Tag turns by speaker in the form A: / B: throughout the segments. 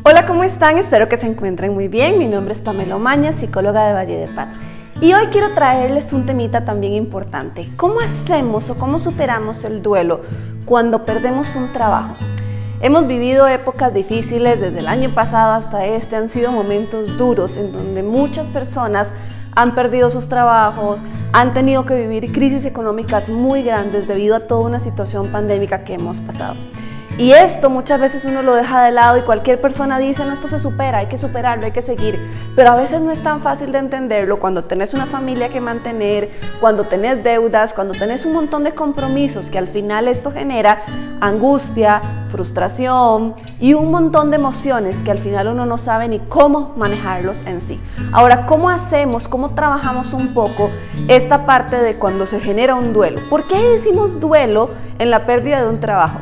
A: Hola, ¿cómo están? Espero que se encuentren muy bien. Mi nombre es Pamela Omaña, psicóloga de Valle de Paz. Y hoy quiero traerles un temita también importante. ¿Cómo hacemos o cómo superamos el duelo cuando perdemos un trabajo? Hemos vivido épocas difíciles desde el año pasado hasta este. Han sido momentos duros en donde muchas personas han perdido sus trabajos, han tenido que vivir crisis económicas muy grandes debido a toda una situación pandémica que hemos pasado. Y esto muchas veces uno lo deja de lado y cualquier persona dice, no, esto se supera, hay que superarlo, hay que seguir. Pero a veces no es tan fácil de entenderlo cuando tenés una familia que mantener, cuando tenés deudas, cuando tenés un montón de compromisos, que al final esto genera angustia, frustración y un montón de emociones que al final uno no sabe ni cómo manejarlos en sí. Ahora, ¿cómo hacemos, cómo trabajamos un poco esta parte de cuando se genera un duelo? ¿Por qué decimos duelo en la pérdida de un trabajo?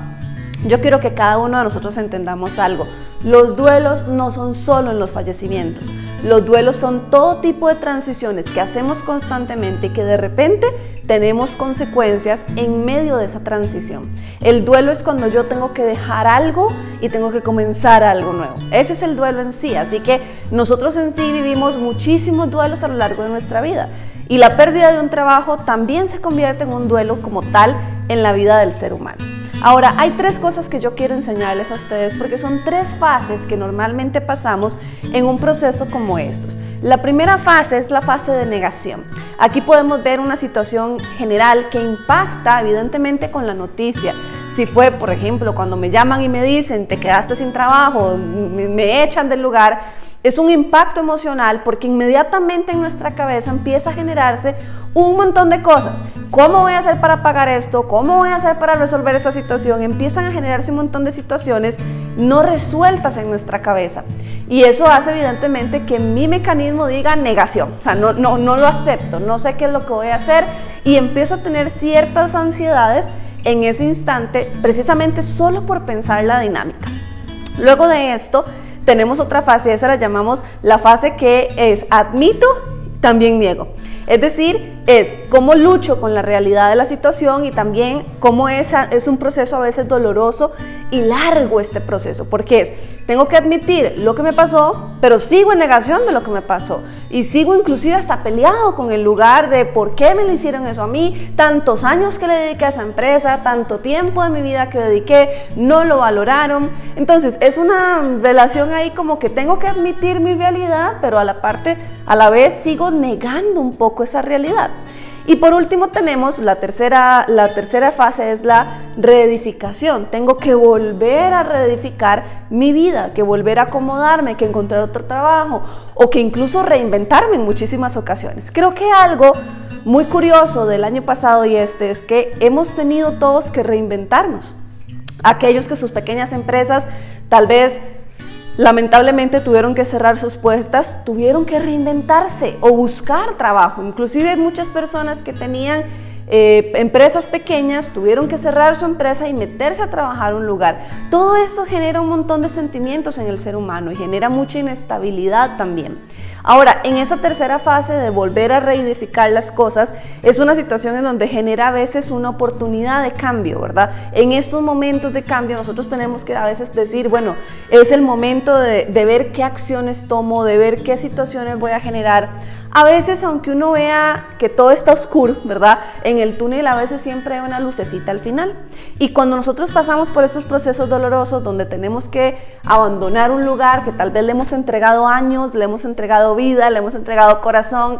A: Yo quiero que cada uno de nosotros entendamos algo. Los duelos no son solo en los fallecimientos. Los duelos son todo tipo de transiciones que hacemos constantemente y que de repente tenemos consecuencias en medio de esa transición. El duelo es cuando yo tengo que dejar algo y tengo que comenzar algo nuevo. Ese es el duelo en sí. Así que nosotros en sí vivimos muchísimos duelos a lo largo de nuestra vida. Y la pérdida de un trabajo también se convierte en un duelo como tal en la vida del ser humano. Ahora, hay tres cosas que yo quiero enseñarles a ustedes porque son tres fases que normalmente pasamos en un proceso como estos. La primera fase es la fase de negación. Aquí podemos ver una situación general que impacta evidentemente con la noticia. Si fue, por ejemplo, cuando me llaman y me dicen, te quedaste sin trabajo, me echan del lugar, es un impacto emocional porque inmediatamente en nuestra cabeza empieza a generarse un montón de cosas. ¿Cómo voy a hacer para pagar esto? ¿Cómo voy a hacer para resolver esta situación? Empiezan a generarse un montón de situaciones no resueltas en nuestra cabeza. Y eso hace evidentemente que mi mecanismo diga negación. O sea, no lo acepto, no sé qué es lo que voy a hacer y empiezo a tener ciertas ansiedades en ese instante precisamente solo por pensar la dinámica. Luego de esto tenemos otra fase, esa la llamamos la fase que es admito, también niego. Es decir, es cómo lucho con la realidad de la situación y también cómo es un proceso a veces doloroso y largo este proceso, porque tengo que admitir lo que me pasó, pero sigo en negación de lo que me pasó y sigo inclusive hasta peleado con el lugar de por qué me le hicieron eso a mí, tantos años que le dediqué a esa empresa, tanto tiempo de mi vida que dediqué, no lo valoraron. Entonces es una relación ahí como que tengo que admitir mi realidad, pero a la vez sigo negando un poco esa realidad. Y por último tenemos la tercera fase, es la reedificación. Tengo que volver a reedificar mi vida, que volver a acomodarme, que encontrar otro trabajo o que incluso reinventarme en muchísimas ocasiones. Creo que algo muy curioso del año pasado y es que hemos tenido todos que reinventarnos. Aquellos que sus pequeñas empresas tal vez lamentablemente tuvieron que cerrar sus puertas, tuvieron que reinventarse o buscar trabajo. Inclusive muchas personas que tenían empresas pequeñas tuvieron que cerrar su empresa y meterse a trabajar en un lugar. Todo esto genera un montón de sentimientos en el ser humano y genera mucha inestabilidad también. Ahora, en esa tercera fase de volver a reedificar las cosas, es una situación en donde genera a veces una oportunidad de cambio, ¿verdad? En estos momentos de cambio nosotros tenemos que a veces decir, bueno, es el momento de ver qué acciones tomo, de ver qué situaciones voy a generar. A veces, aunque uno vea que todo está oscuro, ¿verdad? En el túnel a veces siempre hay una lucecita al final. Y cuando nosotros pasamos por estos procesos dolorosos donde tenemos que abandonar un lugar que tal vez le hemos entregado años, le hemos entregado vida, le hemos entregado corazón,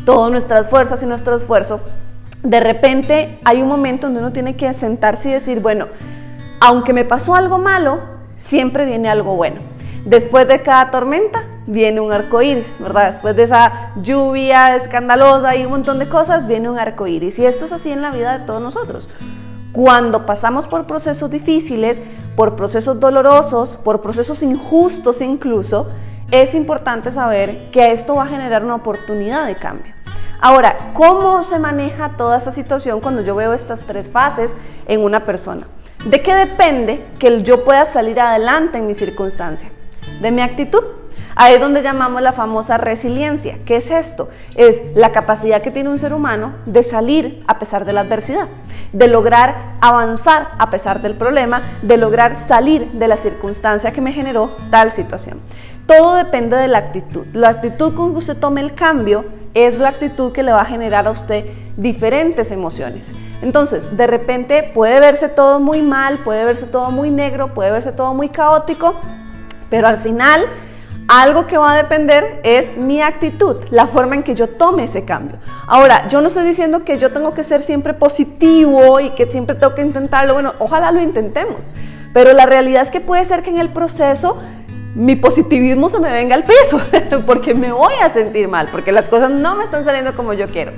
A: todas nuestras fuerzas y nuestro esfuerzo, de repente hay un momento donde uno tiene que sentarse y decir, bueno, aunque me pasó algo malo, siempre viene algo bueno. Después de cada tormenta viene un arco iris, ¿verdad? Después de esa lluvia escandalosa y un montón de cosas, viene un arco iris. Y esto es así en la vida de todos nosotros. Cuando pasamos por procesos difíciles, por procesos dolorosos, por procesos injustos incluso, es importante saber que esto va a generar una oportunidad de cambio. Ahora, ¿cómo se maneja toda esta situación cuando yo veo estas tres fases en una persona? ¿De qué depende que yo pueda salir adelante en mi circunstancia? De mi actitud. Ahí es donde llamamos la famosa resiliencia. ¿Qué es esto? Es la capacidad que tiene un ser humano de salir a pesar de la adversidad, de lograr avanzar a pesar del problema, de lograr salir de la circunstancia que me generó tal situación. Todo depende de la actitud. La actitud con que usted tome el cambio es la actitud que le va a generar a usted diferentes emociones. Entonces, de repente puede verse todo muy mal, puede verse todo muy negro, puede verse todo muy caótico, pero al final algo que va a depender es mi actitud, la forma en que yo tome ese cambio. Ahora, yo no estoy diciendo que yo tengo que ser siempre positivo y que siempre tengo que intentarlo. Bueno, ojalá lo intentemos, pero la realidad es que puede ser que en el proceso mi positivismo se me venga al piso, porque me voy a sentir mal, porque las cosas no me están saliendo como yo quiero.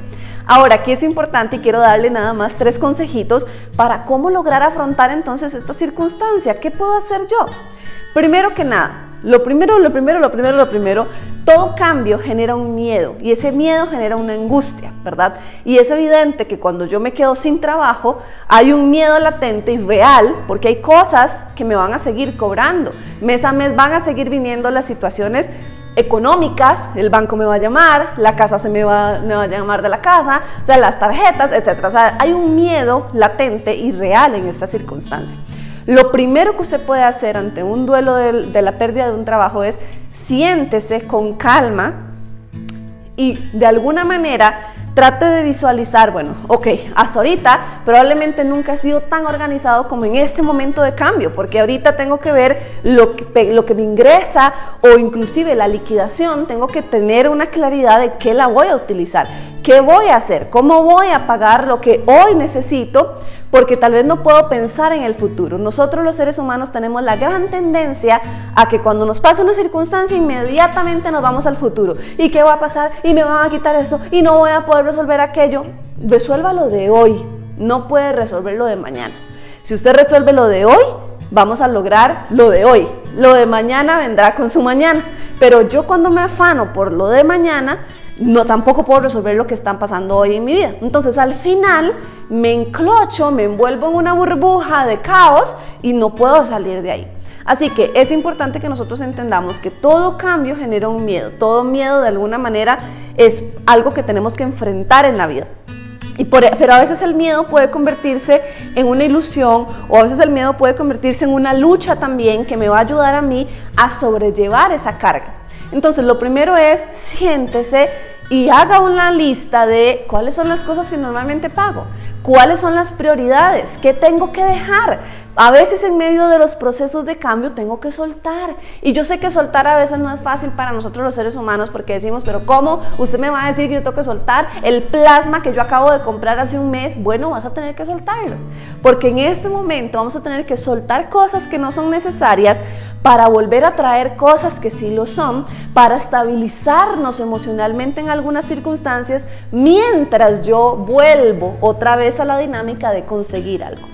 A: Ahora, aquí es importante y quiero darle nada más 3 consejitos para cómo lograr afrontar entonces esta circunstancia. ¿Qué puedo hacer yo? Primero que nada, lo primero, todo cambio genera un miedo y ese miedo genera una angustia, ¿verdad? Y es evidente que cuando yo me quedo sin trabajo, hay un miedo latente y real, porque hay cosas que me van a seguir cobrando. Mes a mes van a seguir viniendo las situaciones económicas, el banco me va a llamar, la casa me va a llamar de la casa, o sea, las tarjetas, etc. O sea, hay un miedo latente y real en esta circunstancia. Lo primero que usted puede hacer ante un duelo de la pérdida de un trabajo es siéntese con calma y de alguna manera trate de visualizar, bueno, ok, hasta ahorita probablemente nunca he sido tan organizado como en este momento de cambio, porque ahorita tengo que ver lo que me ingresa o inclusive la liquidación, tengo que tener una claridad de qué la voy a utilizar, qué voy a hacer, cómo voy a pagar lo que hoy necesito, porque tal vez no puedo pensar en el futuro. Nosotros los seres humanos tenemos la gran tendencia a que cuando nos pasa una circunstancia inmediatamente nos vamos al futuro. ¿Y qué va a pasar? Y me van a quitar eso y no voy a poder resolver aquello. Resuelva lo de hoy, no puede resolver lo de mañana. Si usted resuelve lo de hoy, vamos a lograr lo de hoy. Lo de mañana vendrá con su mañana. Pero yo cuando me afano por lo de mañana, no tampoco puedo resolver lo que están pasando hoy en mi vida. Entonces al final me enclocho, me envuelvo en una burbuja de caos y no puedo salir de ahí. Así que es importante que nosotros entendamos que todo cambio genera un miedo. Todo miedo de alguna manera es algo que tenemos que enfrentar en la vida. Pero a veces el miedo puede convertirse en una ilusión o a veces el miedo puede convertirse en una lucha también que me va a ayudar a mí a sobrellevar esa carga. Entonces lo primero es siéntese y haga una lista de cuáles son las cosas que normalmente pago, cuáles son las prioridades, qué tengo que dejar. A veces en medio de los procesos de cambio tengo que soltar y yo sé que soltar a veces no es fácil para nosotros los seres humanos porque decimos, pero ¿cómo? Usted me va a decir que yo tengo que soltar el plasma que yo acabo de comprar hace un mes. Bueno, vas a tener que soltarlo porque en este momento vamos a tener que soltar cosas que no son necesarias para volver a traer cosas que sí lo son, para estabilizarnos emocionalmente en algunas circunstancias mientras yo vuelvo otra vez a la dinámica de conseguir algo.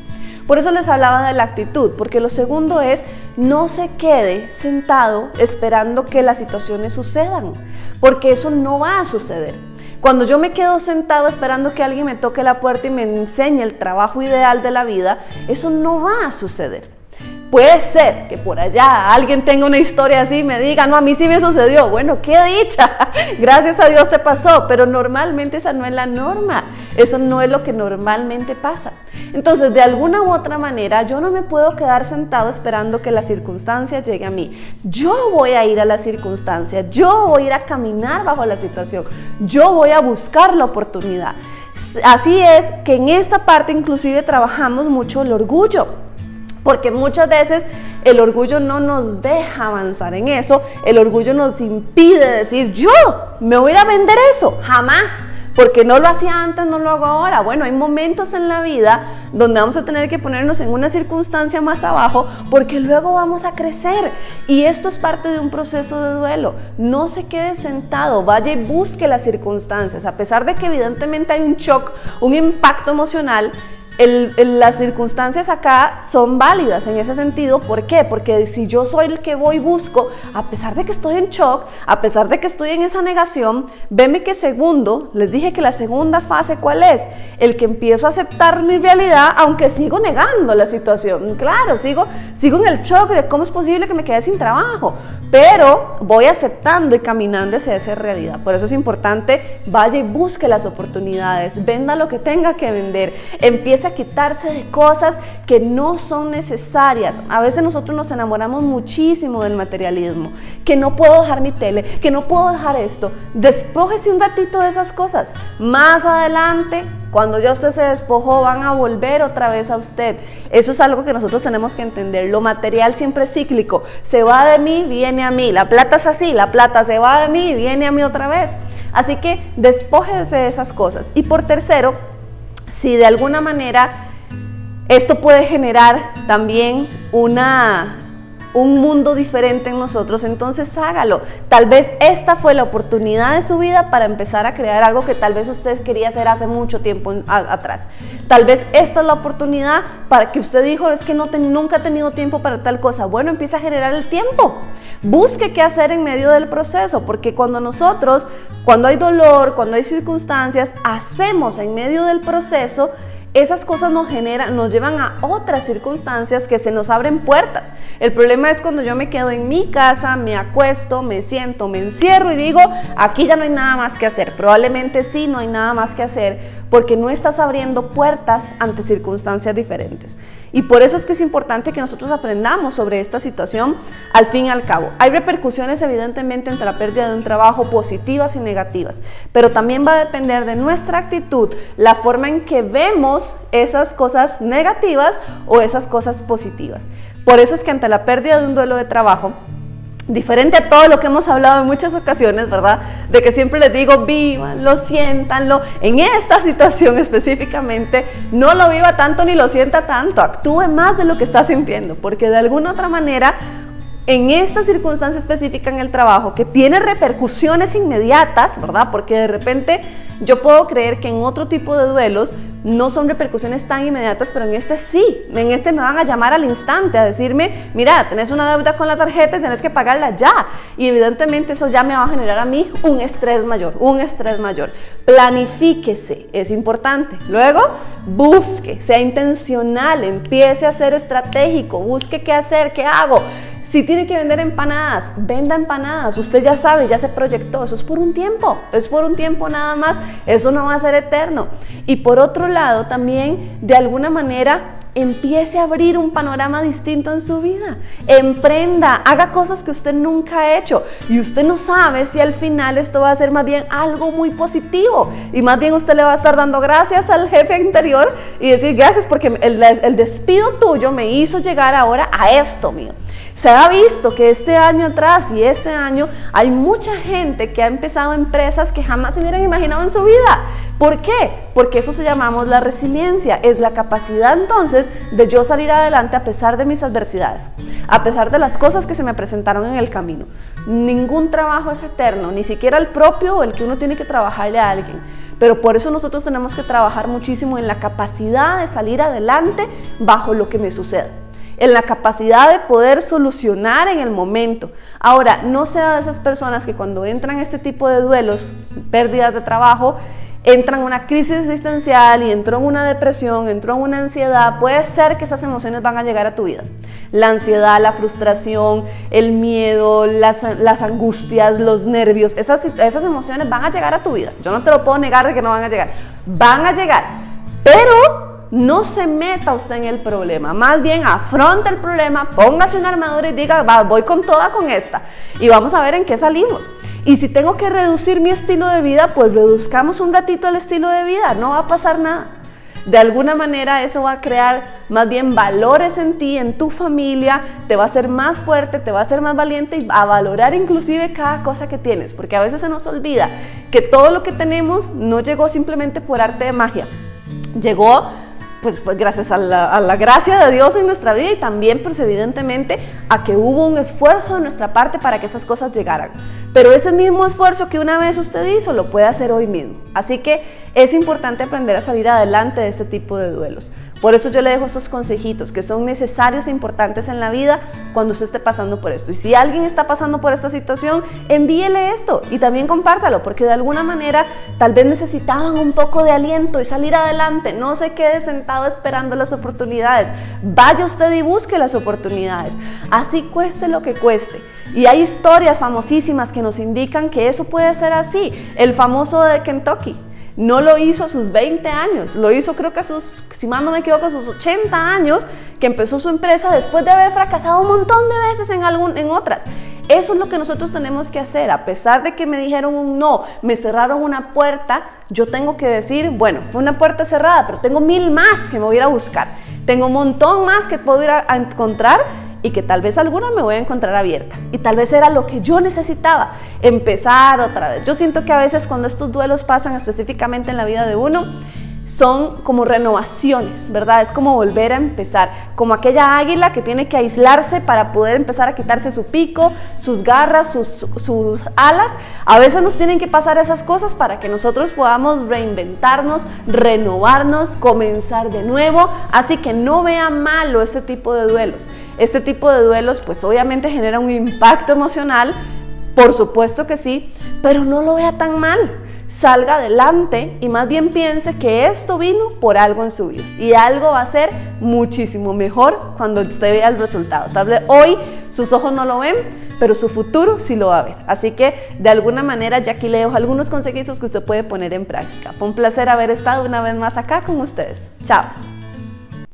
A: Por eso les hablaba de la actitud, porque lo segundo es no se quede sentado esperando que las situaciones sucedan, porque eso no va a suceder. Cuando yo me quedo sentado esperando que alguien me toque la puerta y me enseñe el trabajo ideal de la vida, eso no va a suceder. Puede ser que por allá alguien tenga una historia así y me diga, no, a mí sí me sucedió. Bueno, qué dicha, gracias a Dios te pasó, pero normalmente esa no es la norma, eso no es lo que normalmente pasa. Entonces, de alguna u otra manera, yo no me puedo quedar sentado esperando que la circunstancia llegue a mí. Yo voy a ir a la circunstancia, yo voy a ir a caminar bajo la situación, yo voy a buscar la oportunidad. Así es que en esta parte inclusive trabajamos mucho el orgullo. Porque muchas veces el orgullo no nos deja avanzar en eso, el orgullo nos impide decir, yo me voy a vender eso, jamás, porque no lo hacía antes, no lo hago ahora. Bueno, hay momentos en la vida donde vamos a tener que ponernos en una circunstancia más abajo porque luego vamos a crecer y esto es parte de un proceso de duelo. No se quede sentado, vaya y busque las circunstancias, a pesar de que evidentemente hay un shock, un impacto emocional. las circunstancias acá son válidas en ese sentido. ¿Por qué? Porque si yo soy el que voy y busco, a pesar de que estoy en shock, a pesar de que estoy en esa negación, veme que segundo, les dije que la segunda fase, ¿cuál es? El que empiezo a aceptar mi realidad, aunque sigo negando la situación. Claro, sigo en el shock de cómo es posible que me quede sin trabajo, pero voy aceptando y caminando hacia esa realidad. Por eso es importante, vaya y busque las oportunidades, venda lo que tenga que vender, empiece a quitarse de cosas que no son necesarias. A veces nosotros nos enamoramos muchísimo del materialismo, que no puedo dejar mi tele, que no puedo dejar esto. Despójese un ratito de esas cosas. Más adelante, cuando ya usted se despojó, van a volver otra vez a usted. Eso es algo que nosotros tenemos que entender. Lo material siempre es cíclico. Se va de mí, viene a mí. La plata es así, la plata se va de mí, viene a mí otra vez. Así que despójese de esas cosas. Y por tercero, si de alguna manera esto puede generar también un mundo diferente en nosotros, entonces hágalo. Tal vez esta fue la oportunidad de su vida para empezar a crear algo que tal vez usted quería hacer hace mucho tiempo atrás. Tal vez esta es la oportunidad para que usted dijo, es que nunca he tenido tiempo para tal cosa. Bueno, empieza a generar el tiempo. Busque qué hacer en medio del proceso, porque cuando hay dolor, cuando hay circunstancias, hacemos en medio del proceso, esas cosas nos llevan a otras circunstancias que se nos abren puertas. El problema es cuando yo me quedo en mi casa, me acuesto, me siento, me encierro y digo, aquí ya no hay nada más que hacer. Probablemente sí, no hay nada más que hacer, porque no estás abriendo puertas ante circunstancias diferentes. Y por eso es que es importante que nosotros aprendamos sobre esta situación. Al fin y al cabo, hay repercusiones evidentemente entre la pérdida de un trabajo, positivas y negativas, pero también va a depender de nuestra actitud, la forma en que vemos esas cosas negativas o esas cosas positivas. Por eso es que ante la pérdida de un duelo de trabajo, diferente a todo lo que hemos hablado en muchas ocasiones, ¿verdad? De que siempre les digo, vívanlo, siéntanlo. En esta situación específicamente, no lo viva tanto ni lo sienta tanto. Actúe más de lo que está sintiendo, porque de alguna otra manera, en esta circunstancia específica en el trabajo, que tiene repercusiones inmediatas, ¿verdad? Porque de repente yo puedo creer que en otro tipo de duelos no son repercusiones tan inmediatas, pero en este sí. En este me van a llamar al instante a decirme, mira, tenés una deuda con la tarjeta y tenés que pagarla ya. Y evidentemente eso ya me va a generar a mí un estrés mayor. Planifíquese, es importante. Luego, busque, sea intencional, empiece a ser estratégico, busque qué hacer, qué hago. Si tiene que vender empanadas, venda empanadas. Usted ya sabe, ya se proyectó. Eso es por un tiempo nada más. Eso no va a ser eterno. Y por otro lado, también, de alguna manera, empiece a abrir un panorama distinto en su vida. Emprenda, haga cosas que usted nunca ha hecho. Y usted no sabe si al final esto va a ser más bien algo muy positivo. Y más bien usted le va a estar dando gracias al jefe anterior y decir gracias porque el despido tuyo me hizo llegar ahora a esto mío. Se ha visto que este año atrás y este año hay mucha gente que ha empezado empresas que jamás se hubieran imaginado en su vida. ¿Por qué? Porque eso se llamamos la resiliencia, es la capacidad entonces de yo salir adelante a pesar de mis adversidades, a pesar de las cosas que se me presentaron en el camino. Ningún trabajo es eterno, ni siquiera el propio o el que uno tiene que trabajarle a alguien. Pero por eso nosotros tenemos que trabajar muchísimo en la capacidad de salir adelante bajo lo que me suceda, en la capacidad de poder solucionar en el momento. Ahora, no sea de esas personas que cuando entran este tipo de duelos, pérdidas de trabajo, entran en una crisis existencial y entró en una depresión, entró en una ansiedad. Puede ser que esas emociones van a llegar a tu vida. La ansiedad, la frustración, el miedo, las angustias, los nervios, esas emociones van a llegar a tu vida. Yo no te lo puedo negar de que no van a llegar. Van a llegar, pero no se meta usted en el problema, más bien afronta el problema, póngase una armadura y diga, voy con toda con esta y vamos a ver en qué salimos. Y si tengo que reducir mi estilo de vida, pues reduzcamos un ratito el estilo de vida, no va a pasar nada. De alguna manera eso va a crear más bien valores en ti, en tu familia, te va a hacer más fuerte, te va a hacer más valiente y a valorar inclusive cada cosa que tienes, porque a veces se nos olvida que todo lo que tenemos no llegó simplemente por arte de magia, llegó pues gracias a la gracia de Dios en nuestra vida y también pues evidentemente a que hubo un esfuerzo de nuestra parte para que esas cosas llegaran. Pero ese mismo esfuerzo que una vez usted hizo lo puede hacer hoy mismo. Así que es importante aprender a salir adelante de este tipo de duelos. Por eso yo le dejo esos consejitos que son necesarios e importantes en la vida cuando usted esté pasando por esto. Y si alguien está pasando por esta situación, envíele esto y también compártalo, porque de alguna manera tal vez necesitaban un poco de aliento y salir adelante. No se quede sentado esperando las oportunidades. Vaya usted y busque las oportunidades. Así cueste lo que cueste. Y hay historias famosísimas que nos indican que eso puede ser así. El famoso de Kentucky. No lo hizo a sus 20 años, lo hizo creo que a sus, si mal no me equivoco, a sus 80 años, que empezó su empresa después de haber fracasado un montón de veces en otras. Eso es lo que nosotros tenemos que hacer. A pesar de que me dijeron un no, me cerraron una puerta, yo tengo que decir, bueno, fue una puerta cerrada, pero tengo 1000 más que me voy a ir a buscar. Tengo un montón más que puedo ir a encontrar y que tal vez alguna me voy a encontrar abierta. Y tal vez era lo que yo necesitaba, empezar otra vez. Yo siento que a veces cuando estos duelos pasan específicamente en la vida de uno, son como renovaciones, ¿verdad? Es como volver a empezar, como aquella águila que tiene que aislarse para poder empezar a quitarse su pico, sus garras, sus alas. A veces nos tienen que pasar esas cosas para que nosotros podamos reinventarnos, renovarnos, comenzar de nuevo. Así que no vea malo este tipo de duelos. Este tipo de duelos pues obviamente genera un impacto emocional, por supuesto que sí, pero no lo vea tan mal. Salga adelante y más bien piense que esto vino por algo en su vida y algo va a ser muchísimo mejor cuando usted vea el resultado. Tal vez hoy sus ojos no lo ven, pero su futuro sí lo va a ver. Así que de alguna manera ya aquí le dejo algunos consejitos que usted puede poner en práctica. Fue un placer haber estado una vez más acá con ustedes. Chao.